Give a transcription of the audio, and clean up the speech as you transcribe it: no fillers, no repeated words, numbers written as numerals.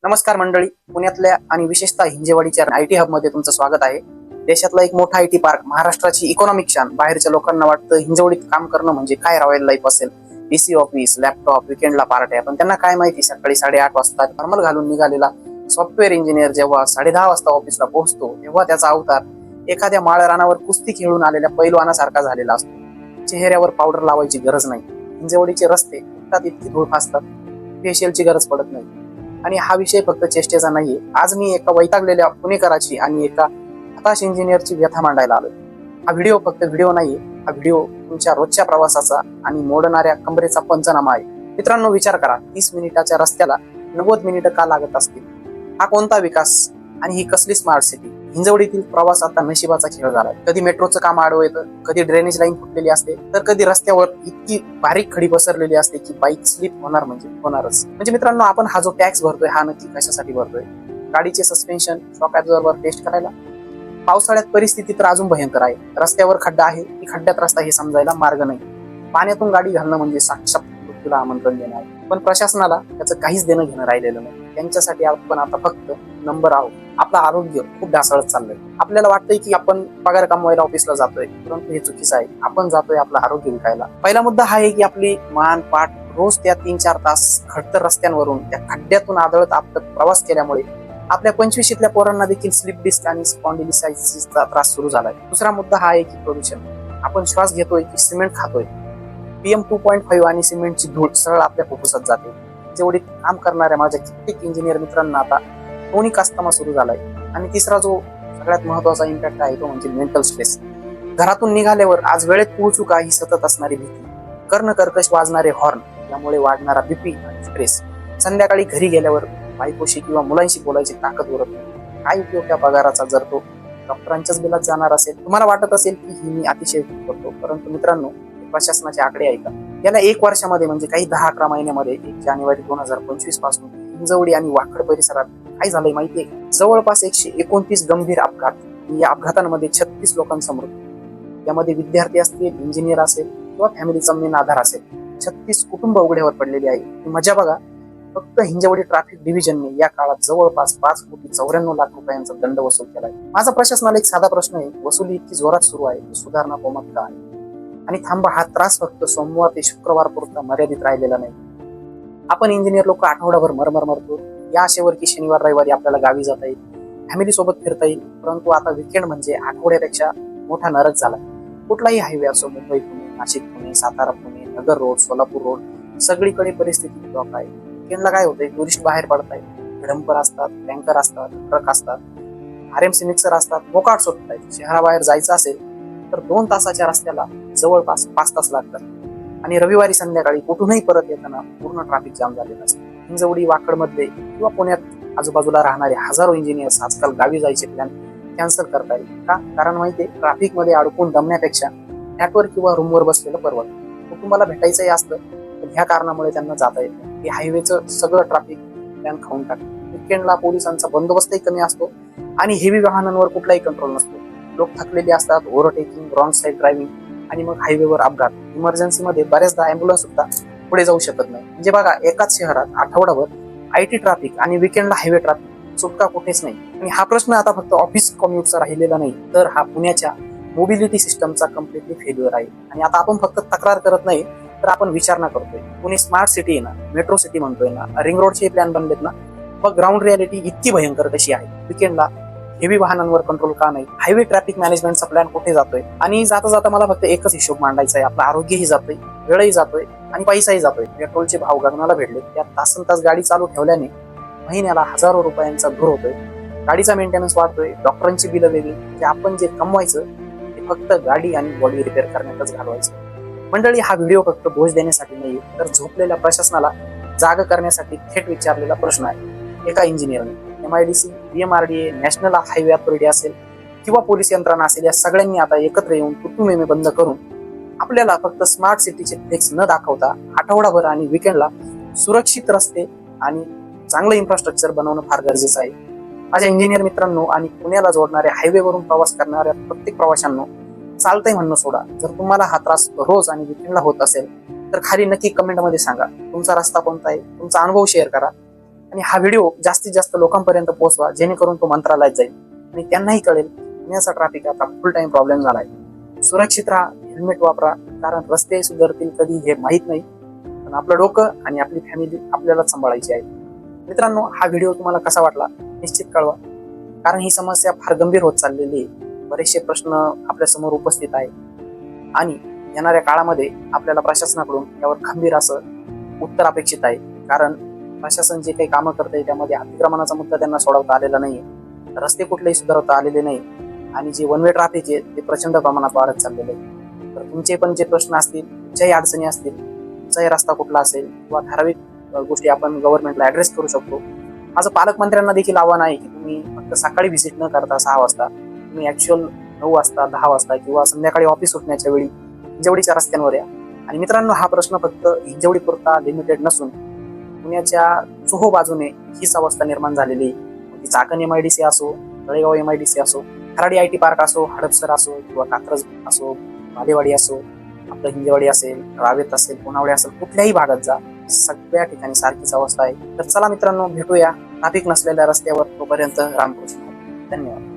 नमस्कार मंडळी, पुण्यातल्या आणि विशेषतः हिंजेवाडीच्या आयटी हब मध्ये तुमचं स्वागत आहे. देशातला एक मोठा आयटी पार्क, महाराष्ट्राची इकॉनॉमिक शान. बाहेरच्या लोकांना वाटतं हिंजवडीत काम करणं म्हणजे काय रॉयल लाईफ असेल, डीसी ऑफिस, लॅपटॉप, विकेंडला पार्ट्या. पण त्यांना काय माहिती, सकाळी 8:30 वाजता फॉर्मल घालून निघालेला सॉफ्टवेअर इंजिनियर जेव्हा 10:30 वाजता ऑफिसला पोहोचतो, तेव्हा त्याचा अवतार एखाद्या माळरानावर कुस्ती खेळून आलेल्या पैलवानासारखा झालेला असतो. चेहऱ्यावर पावडर लावायची गरज नाही. हिंजवडीचे रस्ते फुटतात इतकी धूळ फासतात, फेशियलची गरज पडत नाही. आणि हा विषय फक्त चेष्टेचा नाहीये. आज मी एका वैतागलेल्या पुणेकराची आणि एका हताश इंजिनियरची व्यथा मांडायला आलोय. हा व्हिडिओ फक्त व्हिडिओ नाहीये, हा व्हिडिओ तुमच्या रोजच्या प्रवासाचा आणि मोडणाऱ्या कमरेचा पंचनामा आहे. मित्रांनो, विचार करा, 30 मिनिटाच्या रस्त्याला 90 मिनिटं का लागत असतील? हा कोणता विकास आणि ही कसली स्मार्ट सिटी? हिंजवडीतील प्रवास आता नशिबाचा खेळ झाला. कधी मेट्रोचं काम आडवं येतं, कधी ड्रेनेज लाईन फुटलेली असते, तर कधी रस्त्यावर इतकी बारीक खडी पसरलेली असते की बाईक स्लिप होणार म्हणजे होणारच. म्हणजे मित्रांनो, आपण हा जो टॅक्स भरतोय हा नक्की कशासाठी भरतोय? गाडीचे सस्पेन्शन, शॉक ॲब्झॉर्बर टेस्ट करायला? पावसाळ्यात परिस्थिती तर अजून भयंकर आहे. रस्त्यावर खड्डा आहे की खड्ड्यात रस्ता हे समजायला मार्ग नाही. पाण्यातून गाडी घालणं म्हणजे साक्षात मृत्यूला आमंत्रण देणं आहे. पण प्रशासनाला त्याचं काहीच देणं घेणं राहिलेलं नाही. त्यांच्यासाठी आपण आता फक्त नंबर आहोत. आपलं आरोग्य खूप ढासळत चाललंय. आपल्याला वाटतंय की आपण पगार कमवायला ऑफिसला जातोय, परंतु हे चुकीचं आहे. आपण जातोय आपलं आरोग्य विकायला. पहिला मुद्दा हा आहे की आपली मान पाठ रोज त्या 3-4 तास खडतर रस्त्यांवरून त्या खड्ड्यातून आदळत आपटत प्रवास केल्यामुळे आपल्या 25शीतल्या पोरांना देखील स्लिप डिस्क आणि स्पॉन्डिलिसायसिसचा त्रास सुरू झालाय. दुसरा मुद्दा हा आहे की प्रदूषण. आपण श्वास घेतोय की सिमेंट खातोय? PM 2.5 आणि सिमेंटची धूळ सरळ आपल्या फुफ्फुसात जाते. जेवढी काम करणाऱ्या माझ्या कित्येक इंजिनियर मित्रांना आता क्रोनिक अस्थमा सुरू झालाय. आणि तिसरा जो सगळ्यात महत्वाचा इम्पॅक्ट आहे तो म्हणजे मेंटल स्ट्रेस. घरातून निघाल्यावर आज वेळेत पोहोचू का ही सतत असणारी भीती, कर्ण कर्कश वाजणारे हॉर्न, यामुळे वाढणारा बीपी आणि स्ट्रेस. संध्याकाळी घरी गेल्यावर बायकोशी किंवा मुलांशी बोलायची ताकद उरत नाही. काय उपयोग त्या पगाराचा जर तो डॉक्टरांच्याच बिलात जाणार असेल? तुम्हाला वाटत असेल की ही मी अतिशय करतो, परंतु मित्रांनो, प्रशासनाचे आकडे ऐका. गेल्या 1 वर्षामध्ये म्हणजे काही 10-11 महिन्यामध्ये 1 जानेवारी 2025 पासून हिंजवडी आणि वाकड परिसरात काय झालंय माहितीये? जवळपास 129 गंभीर अपघात. या अपघातांमध्ये 36 लोकांचा मृत्यू. यामध्ये विद्यार्थी असतील, इंजिनियर असेल किंवा फॅमिलीचा मेन आधार असेल. 36 कुटुंब उघड्यावर पडलेली आहे. मजा बघा, फक्त हिंजवडी ट्रॅफिक डिव्हिजनने या काळात जवळपास 5,94,00,000 रुपयांचा दंड वसूल केलाय. माझा प्रशासनाला एक साधा प्रश्न आहे, वसुली इतकी जोरात सुरू आहे, सुधारणा कोमत का आहे? आणि थांबा, हा त्रास फक्त सोमवार ते शुक्रवार पुरता मर्यादित राहिलेला नाही. आपण इंजिनियर लोक आठवडाभर मरमर मरतो या आशेवर की शनिवार रविवारी आपल्याला गावी जाता येईल, फॅमिली सोबत फिरता येईल. परंतु आता विकेंड म्हणजे आठवड्यापेक्षा मोठा नरक झाला. कुठलाही हायवे असो, मुंबई पुणे, नाशिक पुणे, सातारा पुणे, नगर रोड, सोलापूर रोड, सगळीकडे परिस्थिती ब्लॉक आहे. विकेंडला काय होतंय? टुरिस्ट बाहेर पडतायत, डंपर असतात, टँकर असतात, ट्रक असतात, RMC मिक्सर असतात, मोकाट सुटतायत. शहराबाहेर जायचं असेल तर 2 तासाच्या रस्त्याला जवळपास 5 तास लागतात. आणि रविवारी संध्याकाळी कुठूनही परत येताना पूर्ण ट्रॅफिक जाम झालेलं असतं. हिंजवडी, वाकडमध्ये किंवा पुण्यात आजूबाजूला राहणारे हजारो इंजिनियर्स आजकाल गावी जायचे प्लॅन कॅन्सल करतायत. का? कारण माहितीये, ट्रॅफिकमध्ये अडकून दमण्यापेक्षा फ्लॅटवर किंवा रूमवर बसलेलं परवडतं. कुटुंबाला भेटायचंही असतं, पण ह्या कारणामुळे त्यांना जाता येत नाही. हे हायवेचं सगळं ट्रॅफिक प्लॅन खाऊन टाकतं. विकेंडला पोलिसांचा बंदोबस्तही कमी असतो आणि हेवी वाहनांवर कुठलाही कंट्रोल नसतो. लोक थकलेले असतात, ओव्हरटेकिंग, रॉंग साईड ड्रायव्हिंग आणि मग हायवेवर अपघात. इमर्जन्सीमध्ये बऱ्याचदा अँब्युलन्स सुद्धा पुढे जाऊ शकत नाही. म्हणजे बघा, एकाच शहरात आठवडाभर IT ट्रॅफिक आणि विकेंडला हायवे ट्रॅफिक, सुटका कुठेच नाही. आणि हा प्रश्न आता फक्त ऑफिस कम्युटचा राहिलेला नाही, तर हा पुण्याच्या मोबिलिटी सिस्टमचा कम्प्लिटली फेल्युअर आहे. आणि आता आपण फक्त तक्रार करत नाही, तर आपण विचारणा करतोय. पुणे स्मार्ट सिटी आहे ना, मेट्रो सिटी म्हणतोय ना, रिंग रोडचे प्लॅन बनलेत ना, मग ग्राउंड रियालिटी इतकी भयंकर कशी आहे? विकेंडला हेवी वाहनांवर कंट्रोल का नाही? हायवे ट्रॅफिक मॅनेजमेंटचा प्लॅन कुठे जातोय? आणि जाता जाता मला फक्त एकच हिशोब मांडायचा आहे. आपलं आरोग्यही जातोय, वेळही जातोय आणि पैसाही जातोय. पेट्रोलचे भाव गगनाला भेटले. त्या तासनतास गाडी चालू ठेवल्याने महिन्याला हजारो रुपयांचा धूर होतोय. गाडीचा मेंटेनन्स वाढतोय, डॉक्टरांची बिलं वेगळी. म्हणजे आपण जे कमवायचं ते फक्त गाडी आणि बॉडी रिपेअर करण्यातच घालवायचं. मंडळी, हा व्हिडिओ फक्त बोज देण्यासाठी नाही, तर झोपलेल्या प्रशासनाला जाग करण्यासाठी थेट विचारलेला प्रश्न आहे. एका इंजिनियरने MIDC, PMRDA, national highway authority असेल किंवा पोलीस यंत्रणा असेल, या सगळ्यांनी आता एकत्र येऊन तुतुमेमे बंद करून आपल्याला फक्त स्मार्ट सिटीचे फ्लेक्स न दाखवता आठवडाभर आणि विकेंडला सुरक्षित रस्ते आणि चांगलं इन्फ्रास्ट्रक्चर बनवणं फार गरजेचं आहे. माझ्या इंजिनियर मित्रांनो आणि पुण्याला जोडणाऱ्या हायवेवरून प्रवास करणाऱ्या प्रत्येक प्रवाशांनो, चालतंय म्हणणं सोडा. जर तुम्हाला हा त्रास रोज आणि विकेंडला होत असेल तर खाली नक्की कमेंटमध्ये सांगा तुमचा रस्ता कोणता आहे, तुमचा अनुभव शेअर करा. आणि हा व्हिडिओ जास्तीत जास्त लोकांपर्यंत पोहोचवा, जेणेकरून तो मंत्रालयात जाईल आणि त्यांनाही कळेल पुण्याचा ट्रॅफिक आता फुल टाइम प्रॉब्लेम झालाय. सुरक्षित राहा, हेल्मेट वापरा, कारण रस्ते सुधारतील कधी हे माहित नाही, पण आपलं डोकं आणि आपली फॅमिली आपल्यालाच सांभाळायची आहे. मित्रांनो, हा व्हिडिओ तुम्हाला कसा वाटला निश्चित कळवा, कारण ही समस्या फार गंभीर होत चाललेली आहे. बरेचसे प्रश्न आपल्या समोर उपस्थित आहे आणि येणाऱ्या काळामध्ये आपल्याला प्रशासनाकडून यावर खंबीर असं उत्तर अपेक्षित आहे. कारण प्रशासन जे काही कामं करते त्यामध्ये अतिक्रमणाचा मुद्दा त्यांना सोडवता आलेला नाहीये, रस्ते कुठलेही सुधारवता आलेले नाही आणि जे वन वे ट्रॅफिक आहे ते प्रचंड प्रमाणात वाढत चाललेले आहे. तर तुमचे पण जे प्रश्न असतील, तुमच्याही अडचणी असतील, तुमचाही रस्ता कुठला असेल किंवा ठराविक गोष्टी आपण गव्हर्नमेंटला ऍड्रेस करू शकतो. माझं पालकमंत्र्यांना देखील आव्हान आहे की तुम्ही फक्त सकाळी व्हिजिट न करता 6 वाजता तुम्ही ऍक्च्युअल 9 वाजता 10 वाजता किंवा संध्याकाळी ऑफिस सुटण्याच्या वेळी हिंजवडीच्या रस्त्यांवर या. आणि मित्रांनो, हा प्रश्न फक्त हिंजवडी पुरता लिमिटेड नसून पुण्याच्या चोहो बाजूने हीच अवस्था निर्माण झालेली आहे. ती चाकण MIDC असो, तळेगाव MIDC असो, खराडी IT पार्क असो, हडपसर असो किंवा कात्रज असो, मालेवाडी असो, आपलं हिंजवाडी असेल, रावेत असेल, पुनावळे असेल, कुठल्याही भागात जा, सगळ्या ठिकाणी सारखीच अवस्था आहे. तर चला मित्रांनो, भेटूया ट्रॅफिक नसलेल्या रस्त्यावर. तोपर्यंत रामकृष्ण, धन्यवाद.